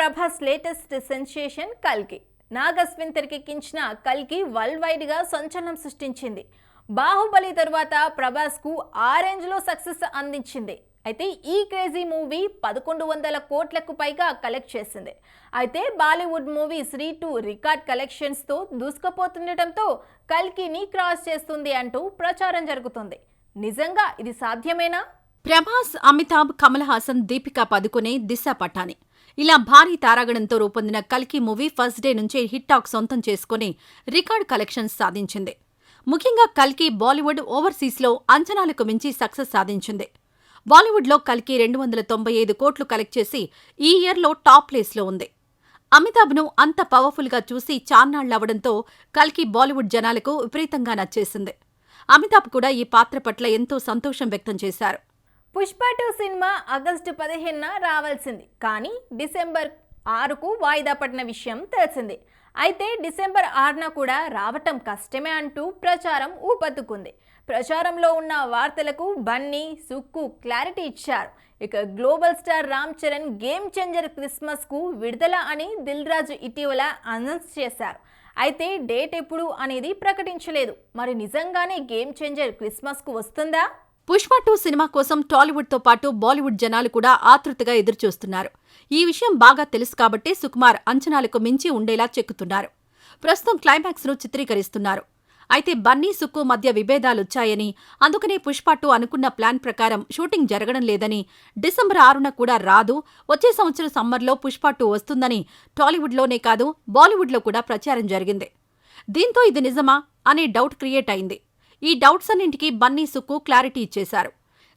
Prabhas latest sensation కల్కి. నాగ్ అశ్విన్ తెరకెక్కించిన కల్కి వరల్డ్ వైడ్ గా సంచలనం సృష్టించింది. బాహుబలి తరువాత ప్రభాస్ కు ఆ రేంజ్ లో సక్సెస్ అందించింది. అయితే ఈ క్రేజీ మూవీ 1100 కోట్లకు పైగా కలెక్ట్ చేసింది. అయితే Bollywood movie Stree 2 record collections తో దూసుకుపోతుండటంతో కల్కిని క్రాస్ చేస్తుంది అంటూ ప్రచారం జరుగుతుంది. నిజంగా ఇది సాధ్యమేనా? ప్రభాస్, అమితాబ్, కమల్ హాసన్, దీపికా పదుకొనే, దిశా పటాని ఇలా భారీ తారాగణంతో రూపొందిన కల్కి మూవీ ఫస్ట్ డే నుంచే హిట్ టాక్ సొంతం చేసుకుని రికార్డ్ కలెక్షన్స్ సాధించింది. ముఖ్యంగా కల్కి బాలీవుడ్, ఓవర్సీస్లో అంచనాలకు మించి సక్సెస్ సాధించింది. బాలీవుడ్లో కల్కి 295 కోట్లు కలెక్ట్ చేసి ఈ ఇయర్లో టాప్ ప్లేస్లో ఉంది. అమితాబ్ను అంత పవర్ఫుల్గా చూసి చాన్నాళ్లవడంతో కల్కి బాలీవుడ్ జనాలకు విపరీతంగా నచ్చేసింది. అమితాబ్ కూడా ఈ పాత్ర పట్ల ఎంతో సంతోషం వ్యక్తం చేశారు. పుష్ప 2 సినిమా ఆగస్టు 15న రావాల్సింది, కానీ డిసెంబర్ 6కు వాయిదా పడిన విషయం తెలిసింది. అయితే డిసెంబర్ 6న కూడా రావటం కష్టమే అంటూ ప్రచారం ఊపందుకుంది. ప్రచారంలో ఉన్న వార్తలకు బన్నీ, సుక్కు క్లారిటీ ఇచ్చారు. ఇక global star Ram Charan game changer క్రిస్మస్కు విడుదల అని దిల్ రాజు ఇటీవల అనౌన్స్ చేశారు. అయితే డేట్ ఎప్పుడు అనేది ప్రకటించలేదు. మరి నిజంగానే గేమ్ చేంజర్ క్రిస్మస్కు వస్తుందా? పుష్ప 2 సినిమా కోసం టాలీవుడ్తో పాటు బాలీవుడ్ జనాలు కూడా ఆతృతగా ఎదురుచూస్తున్నారు. ఈ విషయం బాగా తెలుసు కాబట్టే సుకుమార్ అంచనాలకు మించి ఉండేలా చెక్కుతున్నారు. ప్రస్తుతం క్లైమాక్స్ను చిత్రీకరిస్తున్నారు. అయితే బన్నీ, సుక్కు మధ్య విభేదాలొచ్చాయని, అందుకనే పుష్ప 2 అనుకున్న ప్లాన్ ప్రకారం షూటింగ్ జరగడం లేదని, డిసెంబర్ 6న కూడా రాదు, వచ్చే సంవత్సరం సమ్మర్లో పుష్ప 2 వస్తుందని టాలీవుడ్లోనే కాదు బాలీవుడ్లో కూడా ప్రచారం జరిగింది. దీంతో ఇది నిజమా అనే డౌట్ క్రియేట్ అయింది. ఈ డౌట్స్ అన్నింటికీ బన్నీ, సుక్కు క్లారిటీ ఇచ్చేశారు.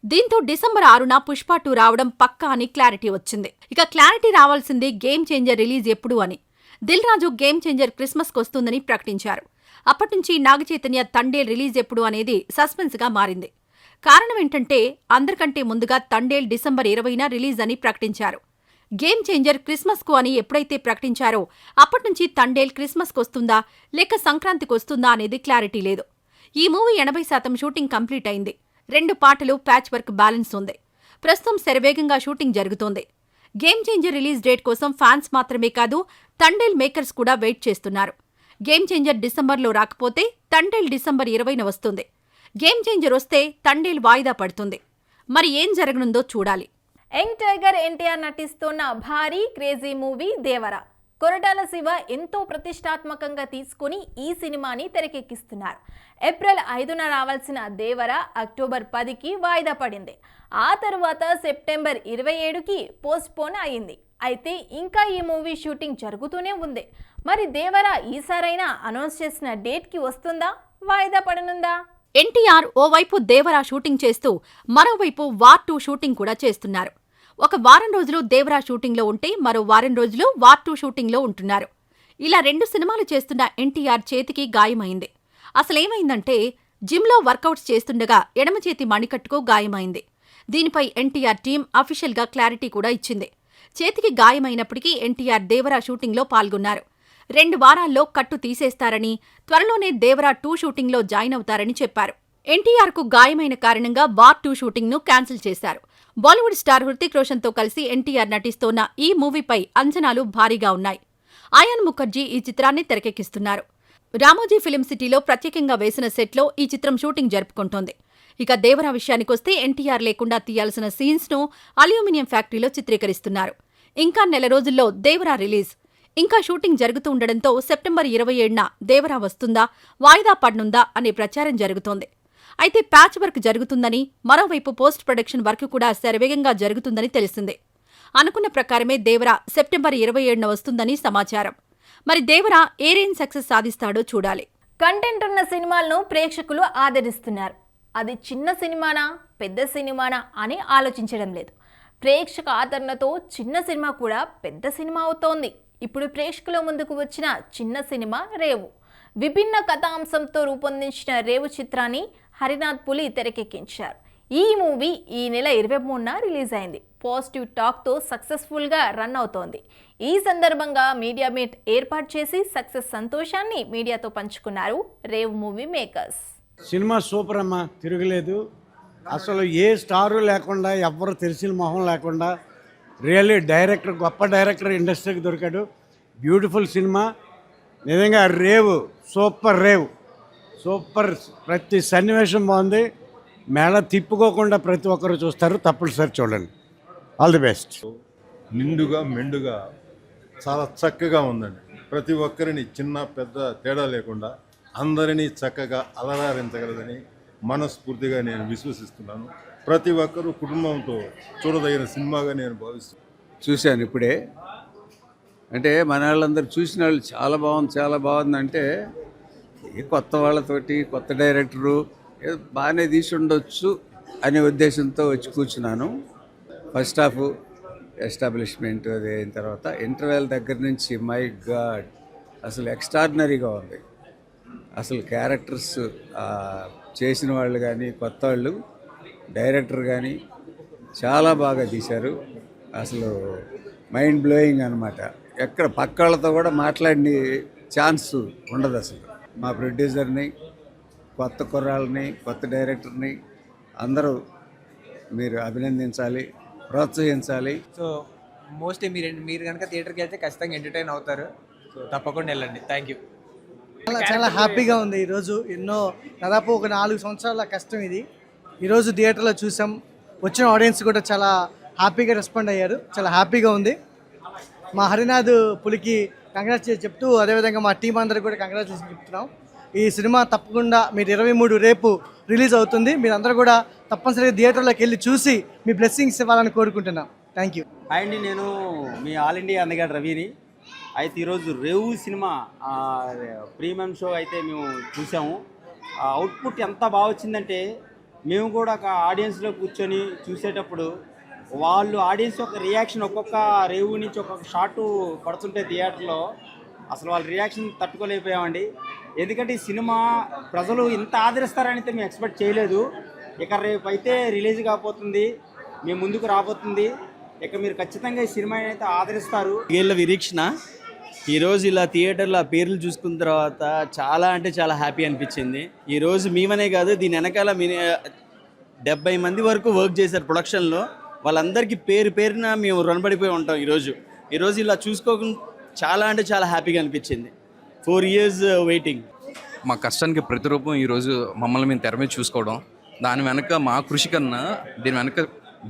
దీంతో డిసెంబర్ 6న పుష్ప 2 రావడం పక్కా అని క్లారిటీ వచ్చింది. ఇక క్లారిటీ రావాల్సింది గేమ్ చేంజర్ రిలీజ్ ఎప్పుడు అని. దిల్ రాజు గేమ్ చేంజర్ క్రిస్మస్కి వస్తుందని ప్రకటించారు. అప్పటినుంచి నాగచైతన్య తండేల్ రిలీజ్ ఎప్పుడు అనేది సస్పెన్స్గా మారింది. కారణం ఏంటంటే అందరికంటే ముందుగా తండేల్ డిసెంబర్ 20న రిలీజ్ అని ప్రకటించారు. గేమ్ చేంజర్ క్రిస్మస్కు అని ఎప్పుడైతే ప్రకటించారో అప్పటినుంచి తండేల్ క్రిస్మస్కి వస్తుందా లేక సంక్రాంతికి వస్తుందా అనేది క్లారిటీ లేదు. ఈ మూవీ 80% షూటింగ్ కంప్లీట్ అయింది. 2 పాటలు, ప్యాచ్ వర్క్ బ్యాలెన్స్ ఉంది. ప్రస్తుతం శరవేగంగా షూటింగ్ జరుగుతోంది. గేమ్ చేంజర్ రిలీజ్ డేట్ కోసం ఫ్యాన్స్ మాత్రమే కాదు తండేల్ మేకర్స్ కూడా వెయిట్ చేస్తున్నారు. గేమ్ చేంజర్ డిసెంబర్లో రాకపోతే తండేల్ డిసెంబర్ 20న వస్తుంది. గేమ్ చేంజర్ వస్తే తండేల్ వాయిదా పడుతుంది. మరి ఏం జరగనుందో చూడాలి. యంగ్ టైగర్ ఎన్టీఆర్ నటిస్తున్న భారీ క్రేజీ మూవీ దేవరా. కొరటాల శివ ఎంతో ప్రతిష్టాత్మకంగా తీసుకుని ఈ సినిమాని తెరకెక్కిస్తున్నారు. ఏప్రిల్ 5న రావాల్సిన దేవరా అక్టోబర్ 10కి వాయిదా పడింది. ఆ తరువాత సెప్టెంబర్ 27కి పోస్ట్పోన్ అయింది. అయితే ఇంకా ఈ మూవీ షూటింగ్ జరుగుతూనే ఉంది. మరి దేవరా ఈసారైనా అనౌన్స్ చేసిన డేట్కి వస్తుందా, వాయిదా పడనుందా? ఎన్టీఆర్ ఓవైపు దేవరా షూటింగ్ చేస్తూ మరోవైపు వార్ 2 షూటింగ్ కూడా చేస్తున్నారు. ఒక వారం రోజులు దేవరా షూటింగ్లో ఉంటే మరో వారం రోజులు వార్ 2 షూటింగ్లో ఉంటున్నారు. ఇలా 2 సినిమాలు చేస్తున్న ఎన్టీఆర్ చేతికి గాయమైంది. అసలేమైందంటే జిమ్లో వర్కౌట్స్ చేస్తుండగా ఎడమ చేతి మణికట్టుకు గాయమైంది. దీనిపై ఎన్టీఆర్ టీం అఫీషియల్గా క్లారిటీ కూడా ఇచ్చింది. చేతికి గాయమైనప్పటికీ ఎన్టీఆర్ దేవరా షూటింగ్లో పాల్గొన్నారు. 2 వారాల్లో కట్టు తీసేస్తారని, త్వరలోనే దేవరా 2 షూటింగ్లో జాయిన్ అవుతారని చెప్పారు. ఎన్టీఆర్కు గాయమైన కారణంగా వార్ 2 షూటింగ్ను క్యాన్సిల్ చేశారు. బాలీవుడ్ స్టార్ హృతిక్ రోషన్తో కలిసి ఎన్టీఆర్ నటిస్తోన్న ఈ మూవీపై అంచనాలు భారీగా ఉన్నాయి. ఆయాన్ ముఖర్జీ ఈ చిత్రాన్ని తెరకెక్కిస్తున్నారు. రామోజీ ఫిలిం సిటీలో ప్రత్యేకంగా వేసిన సెట్లో ఈ చిత్రం షూటింగ్ జరుపుకుంటోంది. ఇక దేవరా విషయానికొస్తే ఎన్టీఆర్ లేకుండా తీయాల్సిన సీన్స్ను అల్యూమినియం ఫ్యాక్టరీలో చిత్రీకరిస్తున్నారు. ఇంకా నెల రోజుల్లో దేవరా రిలీజ్. ఇంకా షూటింగ్ జరుగుతూ ఉండడంతో సెప్టెంబర్ 27న దేవరా వస్తుందా, వాయిదా పడనుందా అనే ప్రచారం జరుగుతోంది. అయితే ప్యాచ్ వర్క్ జరుగుతుందని, మరోవైపు పోస్ట్ ప్రొడక్షన్ వర్క్ కూడా శరవేగంగా జరుగుతుందని తెలిసింది. అనుకున్న ప్రకారమే దేవరా సెప్టెంబర్ 27న వస్తుందని సమాచారం. మరి దేవరా ఏ రేంజ్ సక్సెస్ సాధిస్తాడో చూడాలి. కంటెంట్ ఉన్న సినిమాలను ప్రేక్షకులు ఆదరిస్తున్నారు. అది చిన్న సినిమానా, పెద్ద సినిమానా అని ఆలోచించడం లేదు. ప్రేక్షక ఆదరణతో చిన్న సినిమా కూడా పెద్ద సినిమా అవుతోంది. ఇప్పుడు ప్రేక్షకుల ముందుకు వచ్చిన చిన్న సినిమా రేవు. విభిన్న కథాంశంతో రూపొందించిన రేవు చిత్రాన్ని హరినాథ్ పులి తెరకెక్కించారు. ఈ మూవీ ఈ నెల 23న రిలీజ్ అయింది. పాజిటివ్ టాక్తో సక్సెస్ఫుల్గా రన్ అవుతోంది. ఈ సందర్భంగా మీడియా మీట్ ఏర్పాటు చేసి సక్సెస్ సంతోషాన్ని మీడియాతో పంచుకున్నారు rave movie makers. Cinema super అమ్మా, తిరగలేదు. అసలు ఏ స్టారు లేకుండా, ఎవ్వరు తెలిసిన మొహం లేకుండా రియల్లీ డైరెక్టర్, గొప్ప డైరెక్టర్ ఇండస్ట్రీకి దొరికాడు. బ్యూటిఫుల్ సినిమా, నిజంగా రేవ్, సూపర్ రేవ్, సూపర్. ప్రతి సన్నివేశం బాగుంది. మేళ తిప్పుకోకుండా ప్రతి ఒక్కరు చూస్తారు, తప్పనిసరి చూడండి. All the best. నిండుగా మెండుగా చాలా చక్కగా ఉందండి. ప్రతి ఒక్కరిని చిన్న పెద్ద తేడా లేకుండా అందరినీ చక్కగా అలరారించగలదని మనస్ఫూర్తిగా నేను విశ్వసిస్తున్నాను. ప్రతి ఒక్కరూ కుటుంబంతో చూడదగిన సినిమాగా నేను భావిస్తున్నాను. చూశాను ఇప్పుడే. అంటే మన వాళ్ళందరూ చూసిన వాళ్ళు చాలా బాగుందంటే ఈ కొత్త వాళ్ళతోటి, కొత్త డైరెక్టరు ఏదో బాగానే తీసి ఉండొచ్చు అనే ఉద్దేశంతో వచ్చి కూర్చున్నాను. ఫస్ట్ హాఫ్ ఎస్టాబ్లిష్మెంట్ అది అయిన తర్వాత ఇంటర్వెల్ దగ్గర నుంచి మై గాడ్ అసలు ఎక్స్ట్రాడినరీగా ఉంది. అసలు క్యారెక్టర్స్ చేసిన వాళ్ళు కానీ, కొత్త వాళ్ళు, డైరెక్టర్ కానీ చాలా బాగా తీశారు. అసలు మైండ్ బ్లోయింగ్ అనమాట. ఎక్కడ పక్క వాళ్ళతో కూడా మాట్లాడిన ఛాన్స్ ఉండదు అసలు. మా ప్రొడ్యూసర్ని, కొత్త కుర్రాళ్ళని, కొత్త డైరెక్టర్ని అందరూ మీరు అభినందించాలి, ప్రోత్సహించాలి. సో మోస్ట్లీ మీరు కనుక థియేటర్కి వెళ్తే ఖచ్చితంగా ఎంటర్టైన్ అవుతారు. సో తప్పకుండా వెళ్ళండి. Thank you. చాలా హ్యాపీగా ఉంది. ఈరోజు దాదాపు ఒక 4 సంవత్సరాల కష్టం ఇది. ఈరోజు థియేటర్లో చూసాం. వచ్చిన ఆడియన్స్ కూడా చాలా హ్యాపీగా రెస్పాండ్ అయ్యారు. చాలా హ్యాపీగా ఉంది. మా హరినాథ్ పులికి కంగ్రాచులేషన్ చెప్తూ, అదేవిధంగా మా టీం అందరికి కూడా కంగ్రాచులేషన్ చెప్తున్నాం. ఈ సినిమా తప్పకుండా మీరు 23 రేపు రిలీజ్ అవుతుంది. మీరందరూ కూడా తప్పనిసరిగా థియేటర్లోకి వెళ్ళి చూసి మీ బ్లెస్సింగ్స్ ఇవ్వాలని కోరుకుంటున్నాం. Thank you. హాయ్ అండి, నేను మీ ఆల్ ఇండియా అందగాడు రవిని. అయితే ఈరోజు రేవు సినిమా ప్రీమియం షో అయితే మేము చూసాము. అవుట్పుట్ ఎంత బాగా వచ్చిందంటే మేము కూడా ఒక ఆడియన్స్లో కూర్చొని చూసేటప్పుడు వాళ్ళు ఆడియన్స్ యొక్క రియాక్షన్, ఒక్కొక్క రేవు నుంచి ఒక్కొక్క షాటు పడుతుంటే థియేటర్లో అసలు వాళ్ళ రియాక్షన్ తట్టుకోలేకపోయామండి. ఎందుకంటే ఈ సినిమా ప్రజలు ఇంత ఆదరిస్తారని అయితే మేము ఎక్స్పెక్ట్ చేయలేదు. ఇక రేపు అయితే రిలీజ్ కాబోతుంది, మేము ముందుకు రాబోతుంది. ఇక మీరు ఖచ్చితంగా ఈ సినిమా అయితే ఆదరిస్తారు. ఏళ్ళ నిరీక్షణ ఈరోజు ఇలా థియేటర్లో ఆ పేర్లు చూసుకున్న తర్వాత చాలా అంటే చాలా హ్యాపీ అనిపించింది. ఈరోజు మేమనే కాదు, దీని వెనకాల 70 మంది వరకు వర్క్ చేశారు ప్రొడక్షన్లో. వాళ్ళందరికీ పేరున మేము రుణపడిపోయి ఉంటాం. ఈరోజు ఇలా చూసుకోకుండా చాలా అంటే చాలా హ్యాపీగా అనిపించింది. 4 years వెయిటింగ్. మా కష్టానికి ప్రతిరూపం ఈరోజు మమ్మల్ని మేము తెర మీద చూసుకోవడం. దాని వెనక మా కృషి కన్నా దీని వెనక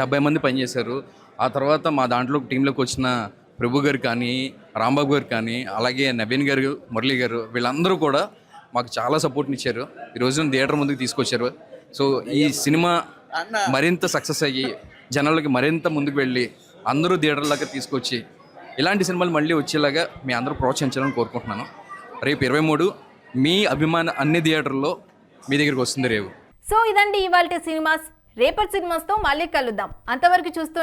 70 మంది పనిచేశారు. ఆ తర్వాత మా దాంట్లో టీంలోకి వచ్చిన ప్రభు గారు కానీ, రాంబాబు గారు కానీ, అలాగే నవీన్ గారు, మురళీ గారు, వీళ్ళందరూ కూడా మాకు చాలా సపోర్ట్ని ఇచ్చారు. ఈరోజు థియేటర్ ముందుకు తీసుకొచ్చారు. సో ఈ సినిమా మరింత సక్సెస్ అయ్యి జనాలకి మరింత ముందుకు వెళ్ళి అందరూ థియేటర్లాగా తీసుకొచ్చి ఇలాంటి సినిమాలు మళ్ళీ వచ్చేలాగా మీ అందరూ ప్రోత్సహించాలని కోరుకుంటున్నాను. రేపు 23 మీ అభిమాన అన్ని థియేటర్లో మీ దగ్గరికి వస్తుంది రేవు. సో ఇదండి ఇవాల్టి సినిమాస్. రేపటి సినిమాస్తో మళ్ళీ కలుద్దాం. అంతవరకు చూస్తూ